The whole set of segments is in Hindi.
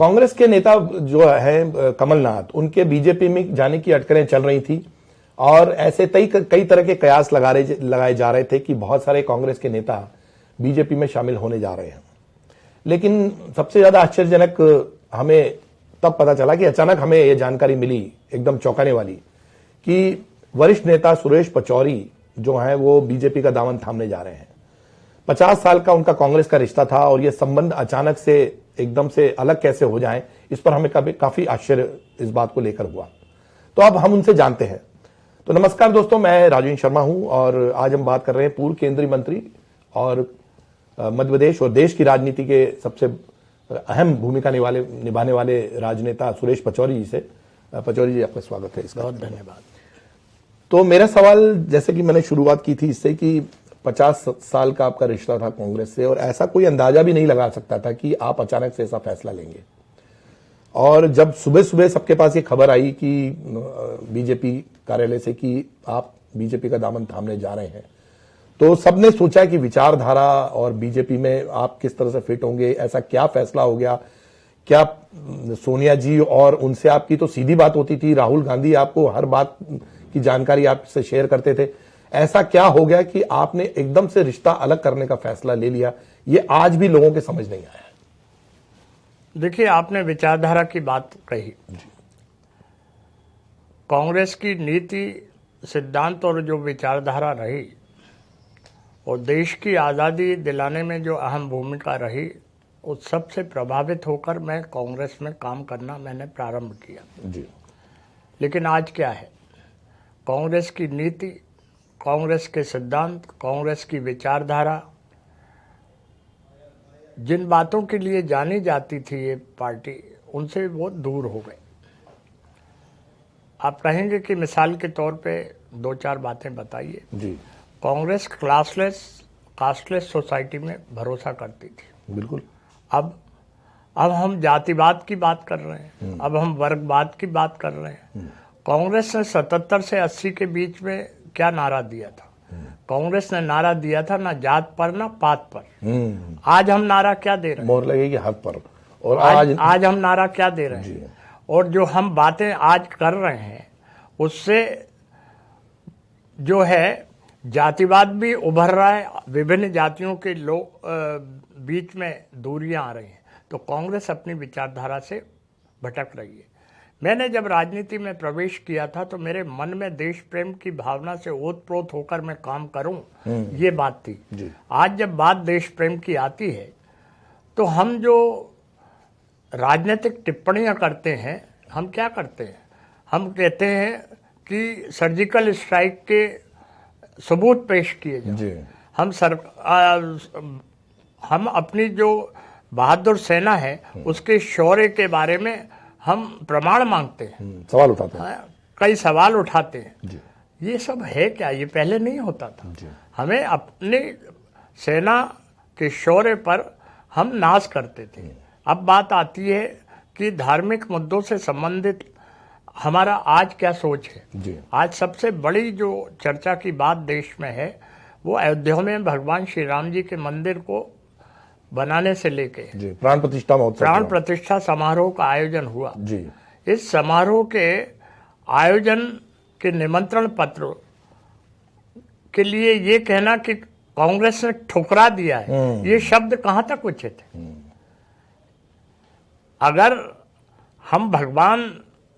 कांग्रेस के नेता जो है कमलनाथ, उनके बीजेपी में जाने की अटकलें चल रही थी और ऐसे कई तरह के कयास लगाए जा रहे थे कि बहुत सारे कांग्रेस के नेता बीजेपी में शामिल होने जा रहे हैं। लेकिन सबसे ज्यादा आश्चर्यजनक हमें तब पता चला कि अचानक हमें यह जानकारी मिली, एकदम चौंकाने वाली, कि वरिष्ठ नेता सुरेश पचौरी जो हैं वो बीजेपी का दामन थामने जा रहे हैं। 50 साल का उनका कांग्रेस का रिश्ता था और ये संबंध अचानक से एकदम से अलग कैसे हो जाएं, इस पर हमें काफी आश्चर्य इस बात को लेकर हुआ। तो अब हम उनसे जानते हैं। तो नमस्कार दोस्तों, मैं राजेंद्र शर्मा हूं और आज हम बात कर रहे हैं पूर्व केंद्रीय मंत्री और मध्य प्रदेश और देश की राजनीति के सबसे अहम भूमिका निभाने वाले राजनेता सुरेश पचौरी जी से। पचौरी जी, आपका स्वागत है। इसका बहुत धन्यवाद। तो मेरा सवाल, जैसे कि मैंने शुरुआत की थी इससे, कि 50 साल का आपका रिश्ता था कांग्रेस से और ऐसा कोई अंदाजा भी नहीं लगा सकता था कि आप अचानक से ऐसा फैसला लेंगे। और जब सुबह सुबह सबके पास ये खबर आई कि बीजेपी कार्यालय से कि आप बीजेपी का दामन थामने जा रहे हैं, तो सबने सोचा कि विचारधारा और बीजेपी में आप किस तरह से फिट होंगे, ऐसा क्या फैसला हो गया। क्या सोनिया जी और उनसे आपकी तो सीधी बात होती थी, राहुल गांधी आपको हर बात की जानकारी आपसे शेयर करते थे, ऐसा क्या हो गया कि आपने एकदम से रिश्ता अलग करने का फैसला ले लिया? ये आज भी लोगों के समझ नहीं आया। देखिए, आपने विचारधारा की बात कही। कांग्रेस की नीति, सिद्धांत और जो विचारधारा रही और देश की आज़ादी दिलाने में जो अहम भूमिका रही, उस सबसे प्रभावित होकर मैं कांग्रेस में काम करना मैंने प्रारंभ किया जी। लेकिन आज क्या है, कांग्रेस की नीति, कांग्रेस के सिद्धांत, कांग्रेस की विचारधारा, जिन बातों के लिए जानी जाती थी ये पार्टी, उनसे वो दूर हो गए। आप कहेंगे कि मिसाल के तौर पे दो चार बातें बताइए। जी। कांग्रेस कास्टलेस सोसाइटी में भरोसा करती थी। बिल्कुल। अब हम जातिवाद की बात कर रहे हैं, अब हम वर्गवाद की बात कर रहे हैं। कांग्रेस ने 77 से 80 के बीच में क्या नारा दिया था? कांग्रेस ने नारा दिया था ना जात पर ना पात पर। आज हम नारा क्या दे रहे हैं? मोहर लगेगी हक पर। और आज हम नारा क्या दे रहे हैं? और जो हम बातें आज कर रहे हैं उससे जो है जातिवाद भी उभर रहा है, विभिन्न जातियों के लोग बीच में दूरियां आ रही हैं। तो कांग्रेस अपनी विचारधारा से भटक रही है। मैंने जब राजनीति में प्रवेश किया था तो मेरे मन में देश प्रेम की भावना से ओतप्रोत होकर मैं काम करूं, ये बात थी। आज जब बात देश प्रेम की आती है तो हम जो राजनीतिक टिप्पणियां करते हैं, हम क्या करते हैं? हम कहते हैं कि सर्जिकल स्ट्राइक के सबूत पेश किए जाए। हम अपनी जो बहादुर सेना है उसके शौर्य के बारे में हम प्रमाण मांगते हैं, सवाल उठाते हैं, कई सवाल उठाते हैं। ये सब है क्या? ये पहले नहीं होता था। हमें अपनी सेना के शौर्य पर हम नाज करते थे। अब बात आती है कि धार्मिक मुद्दों से संबंधित हमारा आज क्या सोच है। आज सबसे बड़ी जो चर्चा की बात देश में है वो अयोध्या में भगवान श्री राम जी के मंदिर को बनाने से लेके प्राण प्रतिष्ठा समारोह का आयोजन हुआ। जी। इस समारोह के आयोजन के निमंत्रण पत्र के लिए ये कहना कि कांग्रेस ने ठुकरा दिया है, ये शब्द कहां तक उचित है? अगर हम भगवान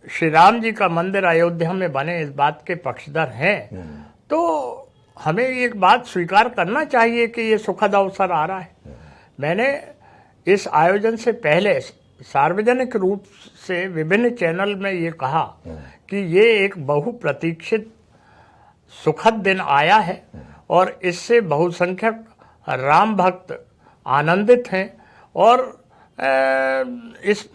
श्री राम जी का मंदिर अयोध्या में बने इस बात के पक्षधर हैं, तो हमें एक बात स्वीकार करना चाहिए कि ये सुखद अवसर आ रहा है। मैंने इस आयोजन से पहले सार्वजनिक रूप से विभिन्न चैनल में ये कहा कि ये एक बहुप्रतीक्षित सुखद दिन आया है और इससे बहुसंख्यक राम भक्त आनंदित हैं और इस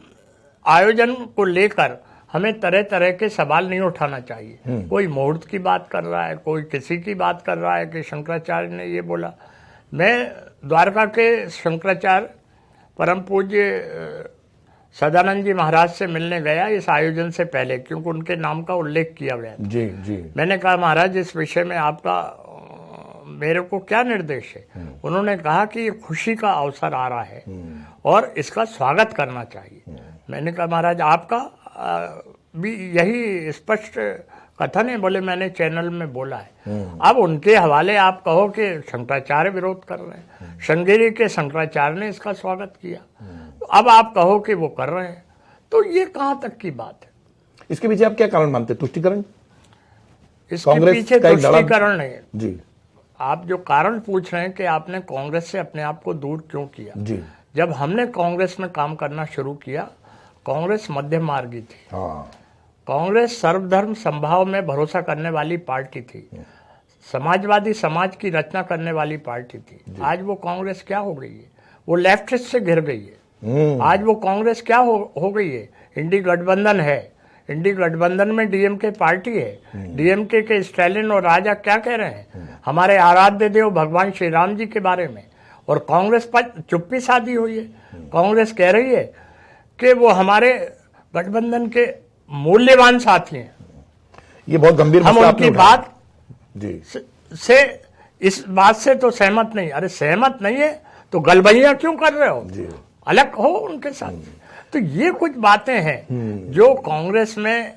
आयोजन को लेकर हमें तरह तरह के सवाल नहीं उठाना चाहिए। कोई मुहूर्त की बात कर रहा है, कोई किसी की बात कर रहा है कि शंकराचार्य ने ये बोला। मैं द्वारका के शंकराचार्य परम पूज्य सदानंद जी महाराज से मिलने गया इस आयोजन से पहले, क्योंकि उनके नाम का उल्लेख किया गया। जी। मैंने कहा, महाराज इस विषय में आपका मेरे को क्या निर्देश है? उन्होंने कहा कि ये खुशी का अवसर आ रहा है और इसका स्वागत करना चाहिए। मैंने कहा महाराज आपका भी यही स्पष्ट कथन है? बोले मैंने चैनल में बोला है। अब उनके हवाले आप कहो कि शंकराचार्य विरोध कर रहे हैं, श्रृंगेरी के शंकराचार्य ने इसका स्वागत किया, अब आप कहो कि वो कर रहे हैं, तो ये कहाँ तक की बात है? इसके पीछे आप क्या कारण मानते हैं? तुष्टीकरण? इसके पीछे तुष्टीकरण नहीं है जी। आप जो कारण पूछ रहे हैं कि आपने कांग्रेस से अपने आप को दूर क्यों किया जी। जब हमने कांग्रेस में काम करना शुरू किया, कांग्रेस मध्य मार्गी थी। हाँ। कांग्रेस सर्वधर्म संभाव में भरोसा करने वाली पार्टी थी, समाजवादी समाज की रचना करने वाली पार्टी थी। आज वो कांग्रेस क्या हो गई है? वो लेफ्टिस्ट से घिर गई है। आज वो कांग्रेस क्या हो गई है? इंडी गठबंधन है। इंडी गठबंधन में डीएमके पार्टी है। डीएमके के स्टालिन और राजा क्या कह रहे हैं हमारे आराध्य देव भगवान श्री राम जी के बारे में, और कांग्रेस पर चुप्पी साधी हुई है। कांग्रेस कह रही है कि वो हमारे गठबंधन के मूल्यवान साथी हैं। ये बहुत गंभीर हम उनकी बात जी से इस बात से तो सहमत नहीं। अरे सहमत नहीं है तो गलबैया क्यों कर रहे हो? जी। अलग हो उनके साथ। तो ये कुछ बातें हैं जो कांग्रेस में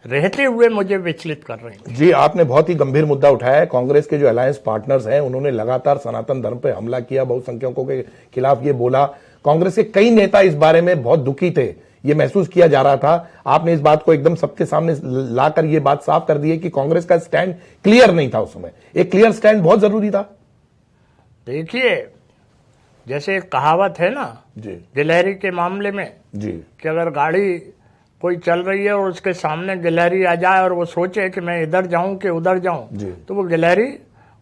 रहते हुए मुझे विचलित कर रही हैं। जी, आपने बहुत ही गंभीर मुद्दा उठाया है। कांग्रेस के जो अलायंस पार्टनर्स हैं उन्होंने लगातार सनातन धर्म पे हमला किया, बहुसंख्यकों के खिलाफ ये बोला। कांग्रेस के कई नेता इस बारे में बहुत दुखी थे, ये महसूस किया जा रहा था। आपने इस बात को एकदम सबके सामने लाकर ये बात साफ कर दी है कि कांग्रेस का स्टैंड क्लियर नहीं था उस समय। एक क्लियर स्टैंड बहुत जरूरी था। देखिए, जैसे एक कहावत है ना जी, गिलहरी के मामले में जी, कि अगर गाड़ी कोई चल रही है और उसके सामने गिलहरी आ जाए और वो सोचे कि मैं इधर जाऊं कि उधर जाऊं, तो वो गिलहरी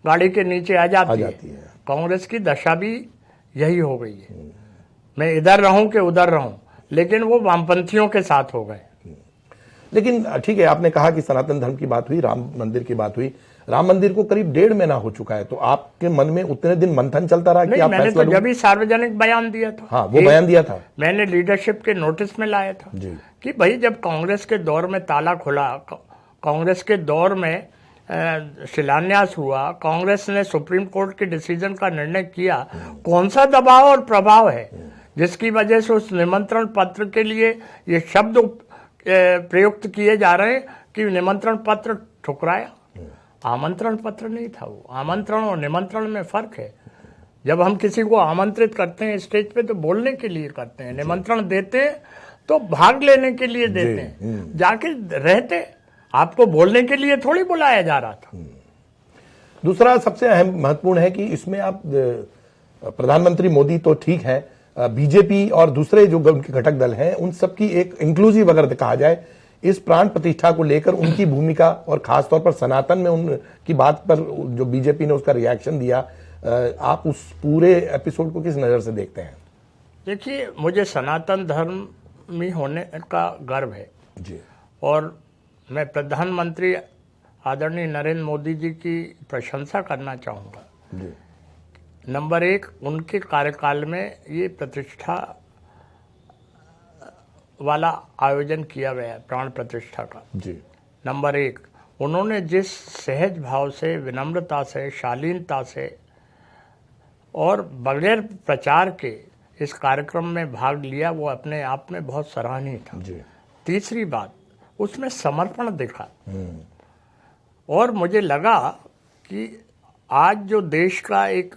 गाड़ी के नीचे आ जाती है। कांग्रेस की दशा भी यही हो गई है, मैं इधर रहूं कि उधर रहूं, लेकिन वो वामपंथियों के साथ हो गए। लेकिन ठीक है, आपने कहा कि सनातन धर्म की बात हुई, राम मंदिर की बात हुई। राम मंदिर को करीब 1.5 महीना हो चुका है, तो आपके मन में उतने दिन मंथन चलता रहा कि आप मैंने तो जब ही सार्वजनिक बयान दिया था। हाँ, वो बयान दिया था, मैंने लीडरशिप के नोटिस में लाया था जी, कि भाई जब कांग्रेस के दौर में ताला खुला, कांग्रेस के दौर में शिलान्यास हुआ, कांग्रेस ने सुप्रीम कोर्ट के डिसीजन का निर्णय किया, कौन सा दबाव और प्रभाव है जिसकी वजह से उस निमंत्रण पत्र के लिए ये शब्द प्रयुक्त किए जा रहे हैं कि निमंत्रण पत्र ठुकराया? आमंत्रण पत्र नहीं था वो। आमंत्रण और निमंत्रण में फर्क है। जब हम किसी को आमंत्रित करते हैं स्टेज पे तो बोलने के लिए करते हैं, निमंत्रण देते हैं तो भाग लेने के लिए देते हैं, जाके रहते आपको बोलने के लिए थोड़ी बुलाया जा रहा था। दूसरा सबसे अहम महत्वपूर्ण है कि इसमें आप प्रधानमंत्री मोदी तो ठीक है, बीजेपी और दूसरे जो उनके घटक दल हैं उन सबकी एक इंक्लूसिव अगर कहा जाए इस प्राण प्रतिष्ठा को लेकर उनकी भूमिका, और खासतौर पर सनातन में उनकी बात पर जो बीजेपी ने उसका रिएक्शन दिया, आप उस पूरे एपिसोड को किस नजर से देखते हैं? देखिए, मुझे सनातन धर्म में होने का गर्व है जी, और मैं प्रधानमंत्री आदरणीय नरेंद्र मोदी जी की प्रशंसा करना चाहूँगा। जी, नंबर 1, उनके कार्यकाल में ये प्रतिष्ठा वाला आयोजन किया गया है, प्राण प्रतिष्ठा का। जी, नंबर 1, उन्होंने जिस सहज भाव से, विनम्रता से, शालीनता से और बगैर प्रचार के इस कार्यक्रम में भाग लिया, वो अपने आप में बहुत सराहनीय था। जी, तीसरी बात, उसमें समर्पण दिखा, और मुझे लगा कि आज जो देश का एक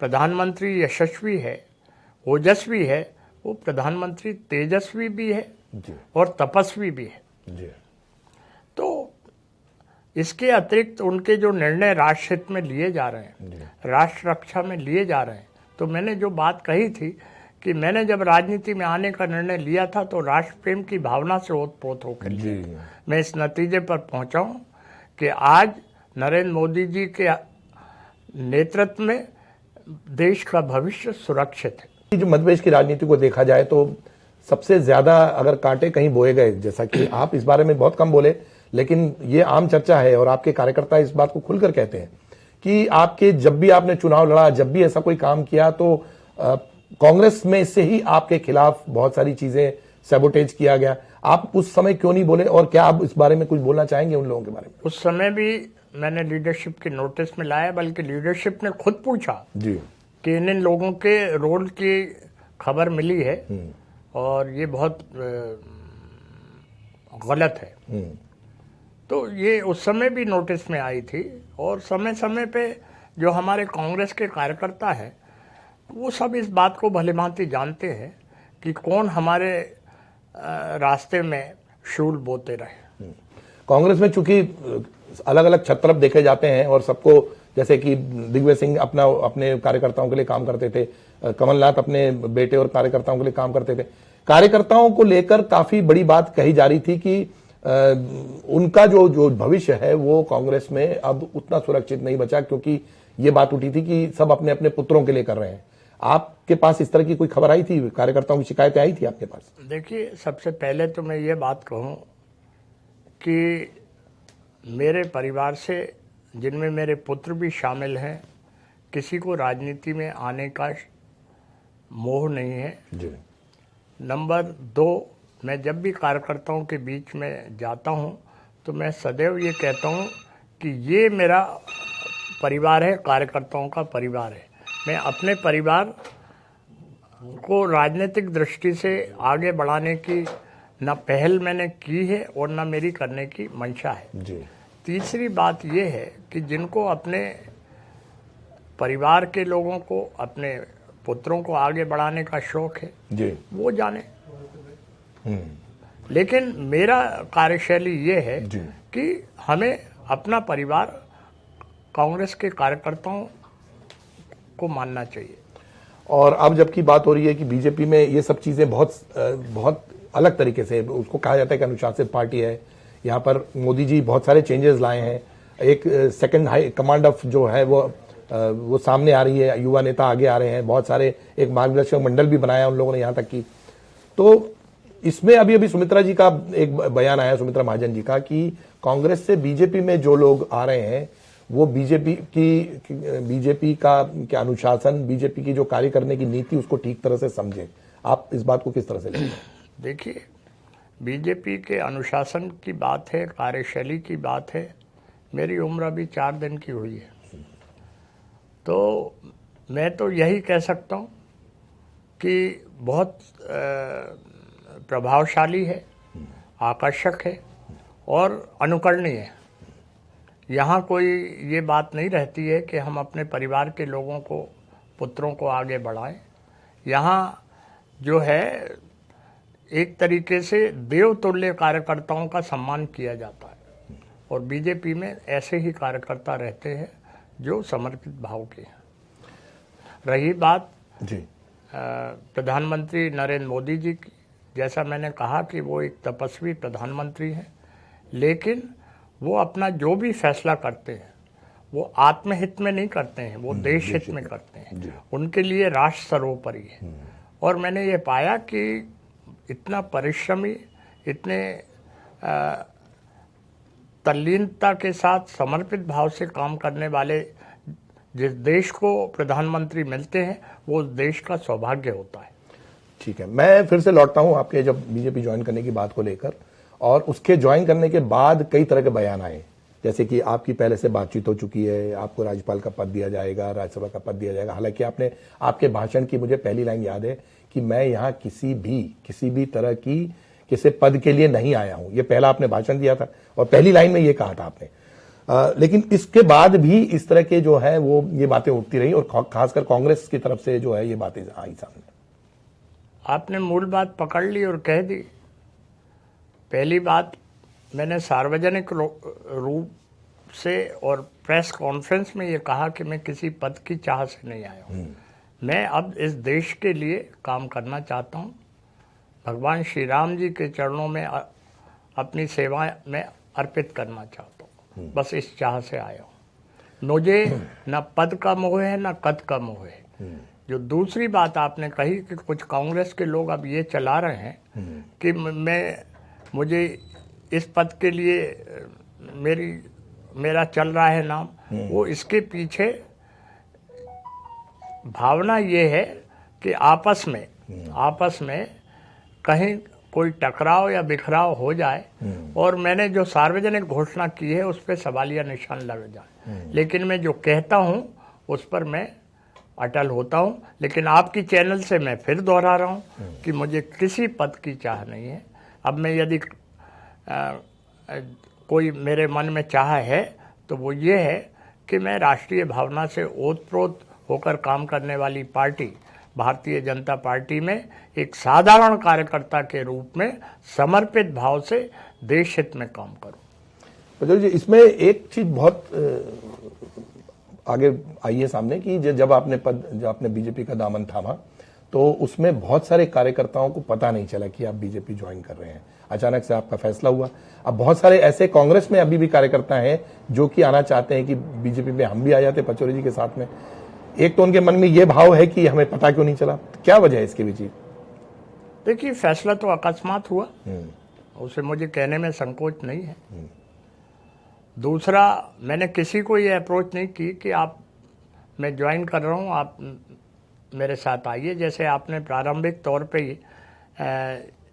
प्रधानमंत्री यशस्वी है, ओजस्वी है, वो प्रधानमंत्री तेजस्वी भी है जी, और तपस्वी भी है। जी, तो इसके अतिरिक्त उनके जो निर्णय राष्ट्र हित में लिए जा रहे हैं, राष्ट्र रक्षा में लिए जा रहे हैं, तो मैंने जो बात कही थी कि मैंने जब राजनीति में आने का निर्णय लिया था तो राष्ट्र प्रेम की भावना से ओतप्रोत होकर लिया। मैं इस नतीजे पर पहुंचा हूं कि आज नरेंद्र मोदी जी के नेतृत्व में देश का भविष्य सुरक्षित है। जो मध्यप्रदेश की राजनीति को देखा जाए तो सबसे ज्यादा अगर कांटे कहीं बोए गए, जैसा कि आप इस बारे में बहुत कम बोले, लेकिन ये आम चर्चा है और आपके कार्यकर्ता इस बात को खुलकर कहते हैं कि आपके जब भी आपने चुनाव लड़ा, जब भी ऐसा कोई काम किया तो कांग्रेस में से ही आपके खिलाफ बहुत सारी चीजें सैबोटेज किया गया। आप उस समय क्यों नहीं बोले, और क्या आप इस बारे में कुछ बोलना चाहेंगे उन लोगों के बारे में? उस समय भी मैंने लीडरशिप के नोटिस में लाया, बल्कि लीडरशिप ने खुद पूछा जी कि इन लोगों के रोल की खबर मिली है, और ये बहुत गलत है। तो ये उस समय भी नोटिस में आई थी, और समय समय पे जो हमारे कांग्रेस के कार्यकर्ता हैं वो सब इस बात को भलीभांति जानते हैं कि कौन हमारे रास्ते में शूल बोते रहे। कांग्रेस में चूंकि अलग अलग छत्रप देखे जाते हैं और सबको, जैसे कि दिग्विजय सिंह अपने कार्यकर्ताओं के लिए काम करते थे, कमलनाथ अपने बेटे और कार्यकर्ताओं के लिए काम करते थे। कार्यकर्ताओं को लेकर काफी बड़ी बात कही जा रही थी कि उनका जो भविष्य है वो कांग्रेस में अब उतना सुरक्षित नहीं बचा, क्योंकि ये बात उठी थी कि सब अपने अपने पुत्रों के लिए कर रहे हैं। आपके पास इस तरह की कोई खबर आई थी? कार्यकर्ताओं की शिकायतें आई थी आपके पास? देखिए, सबसे पहले तो मैं ये बात कहूँ कि मेरे परिवार से, जिनमें मेरे पुत्र भी शामिल हैं, किसी को राजनीति में आने का मोह नहीं है जी। नंबर 2, मैं जब भी कार्यकर्ताओं के बीच में जाता हूँ तो मैं सदैव ये कहता हूँ कि ये मेरा परिवार है, कार्यकर्ताओं का परिवार है। मैं अपने परिवार को राजनीतिक दृष्टि से आगे बढ़ाने की न पहल मैंने की है और न मेरी करने की मंशा है जी। तीसरी बात यह है कि जिनको अपने परिवार के लोगों को, अपने पुत्रों को आगे बढ़ाने का शौक है जी। वो जाने। लेकिन मेरा कार्यशैली ये है जी। कि हमें अपना परिवार कांग्रेस के कार्यकर्ताओं को मानना चाहिए। और अब जबकि बात हो रही है कि बीजेपी में ये सब चीजें बहुत अलग तरीके से, उसको कहा जाता है कि अनुशासित पार्टी है, यहाँ पर मोदी जी बहुत सारे चेंजेस लाए हैं, एक सेकंड हाई कमांड ऑफ जो है वो सामने आ रही है, युवा नेता आगे आ रहे हैं, बहुत सारे, एक मार्गदर्शक मंडल भी बनाया उन लोगों ने यहाँ तक की। तो इसमें अभी सुमित्रा जी का एक बयान आया, सुमित्रा महाजन जी का, कि कांग्रेस से बीजेपी में जो लोग आ रहे हैं वो बीजेपी का अनुशासन, बीजेपी की जो कार्य करने की नीति, उसको ठीक तरह से समझे। आप इस बात को किस तरह से लेते हैं? देखिए, बीजेपी के अनुशासन की बात है, कार्यशैली की बात है। मेरी उम्र अभी 4 दिन की हुई है, तो मैं तो यही कह सकता हूँ कि बहुत प्रभावशाली है, आकर्षक है और अनुकरणीय है। यहाँ कोई ये बात नहीं रहती है कि हम अपने परिवार के लोगों को, पुत्रों को आगे बढ़ाएं। यहाँ जो है एक तरीके से देवतुल्य कार्यकर्ताओं का सम्मान किया जाता है, और बीजेपी में ऐसे ही कार्यकर्ता रहते हैं जो समर्पित भाव के हैं। रही बात जी प्रधानमंत्री नरेंद्र मोदी जी की, जैसा मैंने कहा कि वो एक तपस्वी प्रधानमंत्री हैं, लेकिन वो अपना जो भी फैसला करते हैं वो आत्महित में नहीं करते हैं, वो देश हित में करते हैं। उनके लिए राष्ट्र सर्वोपरि है। और मैंने ये पाया कि इतना परिश्रमी, इतने तल्लीनता के साथ, समर्पित भाव से काम करने वाले जिस देश को प्रधानमंत्री मिलते हैं वो उस देश का सौभाग्य होता है। ठीक है, मैं फिर से लौटता हूं आपके जब बीजेपी ज्वाइन करने की बात को लेकर, और उसके ज्वाइन करने के बाद कई तरह के बयान आए, जैसे कि आपकी पहले से बातचीत हो चुकी है, आपको राज्यपाल का पद दिया जाएगा, राज्यसभा का पद दिया जाएगा। हालांकि आपके भाषण की मुझे पहली लाइन याद है कि मैं यहाँ किसी भी तरह की किसी पद के लिए नहीं आया हूं। ये पहला आपने भाषण दिया था और पहली लाइन में ये कहा था आपने। लेकिन इसके बाद भी इस तरह के जो है वो ये बातें उठती रही, और खासकर कांग्रेस की तरफ से जो है ये बातें आई सामने। आपने मूल बात पकड़ ली और कह दी। पहली बात, मैंने सार्वजनिक रूप से और प्रेस कॉन्फ्रेंस में ये कहा कि मैं किसी पद की चाह से नहीं आया हूँ। मैं अब इस देश के लिए काम करना चाहता हूँ। भगवान श्री राम जी के चरणों में अपनी सेवा में अर्पित करना चाहता हूँ, बस इस चाह से आया हूँ। मुझे न पद का मोह है न कद का मोह है। जो दूसरी बात आपने कही कि कुछ कांग्रेस के लोग अब ये चला रहे हैं कि मुझे इस पद के लिए मेरा चल रहा है नाम, वो इसके पीछे भावना ये है कि आपस में कहीं कोई टकराव या बिखराव हो जाए और मैंने जो सार्वजनिक घोषणा की है उस पर सवालिया निशान लग जाए। लेकिन मैं जो कहता हूँ उस पर मैं अटल होता हूं। लेकिन आपकी चैनल से मैं फिर दोहरा रहा हूं कि मुझे किसी पद की चाह नहीं है। अब मैं यदि कोई मेरे मन में चाह है तो वो ये है कि मैं राष्ट्रीय भावना से ओतप्रोत होकर काम करने वाली पार्टी भारतीय जनता पार्टी में एक साधारण कार्यकर्ता के रूप में समर्पित भाव से देश हित में काम करूं। पटेल जी, इसमें एक चीज बहुत आगे आई है सामने कि जब आपने बीजेपी का दामन थामा तो उसमें बहुत सारे कार्यकर्ताओं को पता नहीं चला कि आप बीजेपी ज्वाइन कर रहे हैं। अचानक से आपका फैसला हुआ। अब बहुत सारे ऐसे कांग्रेस में अभी भी कार्यकर्ता हैं जो कि आना चाहते हैं कि बीजेपी में हम भी आ जाते पचौरी जी के साथ में। एक तो उनके मन में ये भाव है कि हमें पता क्यों नहीं चला, क्या वजह है इसके पीछे? देखिए, फैसला तो अकस्मात हुआ, उसे मुझे कहने में संकोच नहीं है। दूसरा, मैंने किसी को ये अप्रोच नहीं की कि आप मैं ज्वाइन कर रहा हूँ, आप मेरे साथ आइए। जैसे आपने प्रारंभिक तौर पे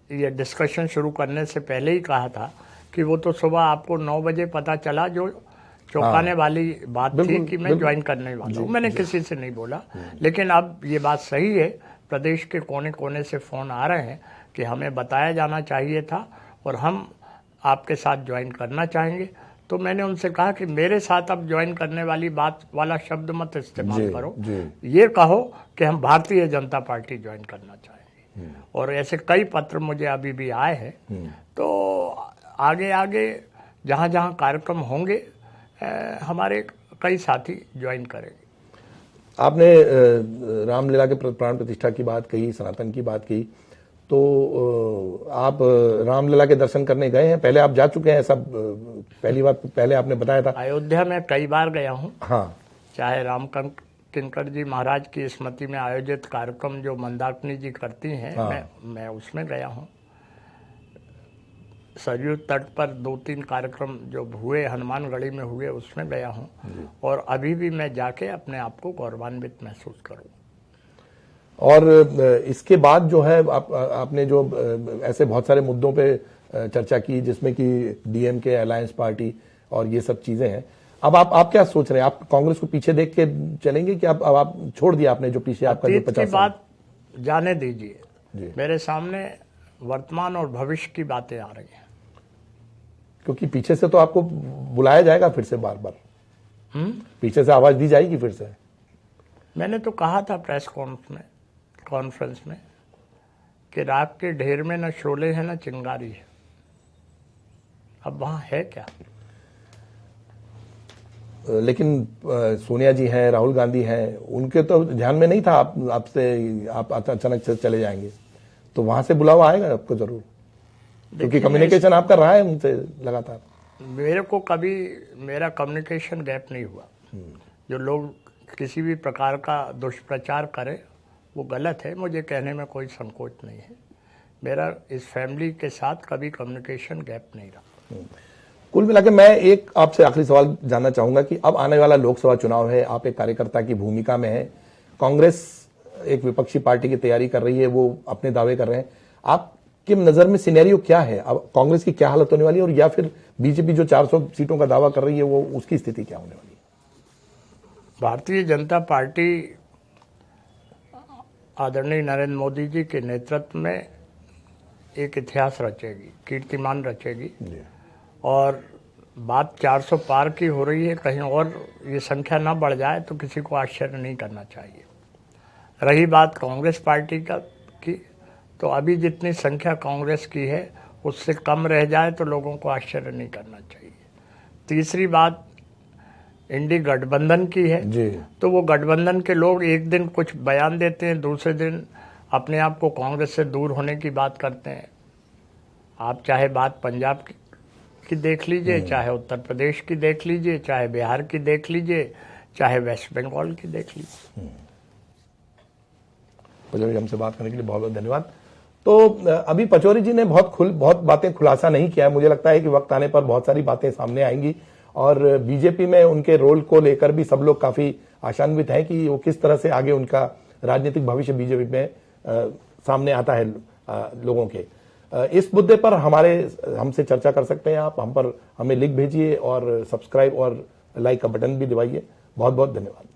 ये डिस्कशन शुरू करने से पहले ही कहा था कि वो तो सुबह आपको 9 बजे पता चला, जो चौंकाने वाली बात थी कि मैं ज्वाइन करने वाला हूँ। मैंने किसी से नहीं बोला। लेकिन अब ये बात सही है, प्रदेश के कोने कोने से फ़ोन आ रहे हैं कि हमें बताया जाना चाहिए था और हम आपके साथ ज्वाइन करना चाहेंगे। तो मैंने उनसे कहा कि मेरे साथ अब ज्वाइन करने वाली बात वाला शब्द मत इस्तेमाल करो, ये कहो कि हम भारतीय जनता पार्टी ज्वाइन करना चाहेंगे। और ऐसे कई पत्र मुझे अभी भी आए हैं। तो आगे आगे जहाँ जहाँ कार्यक्रम होंगे हमारे कई साथी ज्वाइन करेंगे। आपने रामलीला के प्राण प्रतिष्ठा की बात कही, सनातन की बात की, तो आप रामलीला के दर्शन करने गए हैं? पहले आप जा चुके हैं सब? पहली बार पहले आपने बताया था। अयोध्या में कई बार गया हूँ। हाँ, चाहे राम किंकर जी महाराज की स्मृति में आयोजित कार्यक्रम जो मंदाकिनी जी करती हैं, हाँ। मैं उसमें गया हूँ। सरयू तट पर 2-3 कार्यक्रम जो हुए हनुमानगढ़ी में हुए, उसमें गया हूँ। और अभी भी मैं जाके अपने आप को गौरवान्वित महसूस करूँ। और इसके बाद जो है आपने जो ऐसे बहुत सारे मुद्दों पे चर्चा की जिसमें कि डीएमके, अलायंस पार्टी और ये सब चीजें हैं। अब आप क्या सोच रहे हैं? आप कांग्रेस को पीछे देख के चलेंगे कि अब आप छोड़ दिया आपने जो पीछे आपका जो 50 की बात जाने दीजिए। मेरे सामने वर्तमान और भविष्य की बातें आ रही हैं, क्योंकि पीछे से तो आपको बुलाया जाएगा फिर से बार बार। पीछे से आवाज दी जाएगी फिर से। मैंने तो कहा था प्रेस कॉन्फ्रेंस में कि राख के ढेर में न शोले हैं न चिंगारी है। अब वहां है क्या? लेकिन सोनिया जी हैं, राहुल गांधी हैं, उनके तो ध्यान में नहीं था आप अचानक से चले जाएंगे। तो वहां से बुलावा आएगा आपको जरूर, क्योंकि कम्युनिकेशन आपका रहा है उनसे लगातार। मेरे को कभी मेरा कम्युनिकेशन गैप नहीं हुआ। जो लोग किसी भी प्रकार का दुष्प्रचार करें वो गलत है, मुझे कहने में कोई संकोच नहीं है। मेरा इस फैमिली के साथ कभी कम्युनिकेशन गैप नहीं रहा। कुल मिला के मैं एक आपसे आखिरी सवाल जानना चाहूंगा कि अब आने वाला लोकसभा चुनाव है, आप एक कार्यकर्ता की भूमिका में हैं, कांग्रेस एक विपक्षी पार्टी की तैयारी कर रही है, वो अपने दावे कर रहे हैं। आपकी नजर में सिनेरियो क्या है? अब कांग्रेस की क्या हालत होने वाली है, और या फिर बीजेपी जो 400 सीटों का दावा कर रही है वो उसकी स्थिति क्या होने वाली है? भारतीय जनता पार्टी आदरणीय नरेंद्र मोदी जी के नेतृत्व में एक इतिहास रचेगी, कीर्तिमान रचेगी। और बात 400 पार की हो रही है, कहीं और ये संख्या ना बढ़ जाए तो किसी को आश्चर्य नहीं करना चाहिए। रही बात कांग्रेस पार्टी की, तो अभी जितनी संख्या कांग्रेस की है उससे कम रह जाए तो लोगों को आश्चर्य नहीं करना चाहिए। तीसरी बात इंडी गठबंधन की है जी। तो वो गठबंधन के लोग एक दिन कुछ बयान देते हैं, दूसरे दिन अपने आप को कांग्रेस से दूर होने की बात करते हैं। आप चाहे बात पंजाब की देख लीजिए, चाहे उत्तर प्रदेश की देख लीजिए, चाहे बिहार की देख लीजिए, चाहे वेस्ट बंगाल की देख लीजिए। पचौरी, हमसे बात करने के लिए बहुत बहुत धन्यवाद। तो अभी पचौरी जी ने बहुत बातें खुलासा नहीं किया है। मुझे लगता है कि वक्त आने पर बहुत सारी बातें सामने आएंगी और बीजेपी में उनके रोल को लेकर भी सब लोग काफी आशान्वित हैं कि वो किस तरह से आगे उनका राजनीतिक भविष्य बीजेपी में सामने आता है लोगों के। इस मुद्दे पर हमसे चर्चा कर सकते हैं आप। हमें लिंक भेजिए और सब्सक्राइब और लाइक का बटन भी दबाइए। बहुत बहुत धन्यवाद।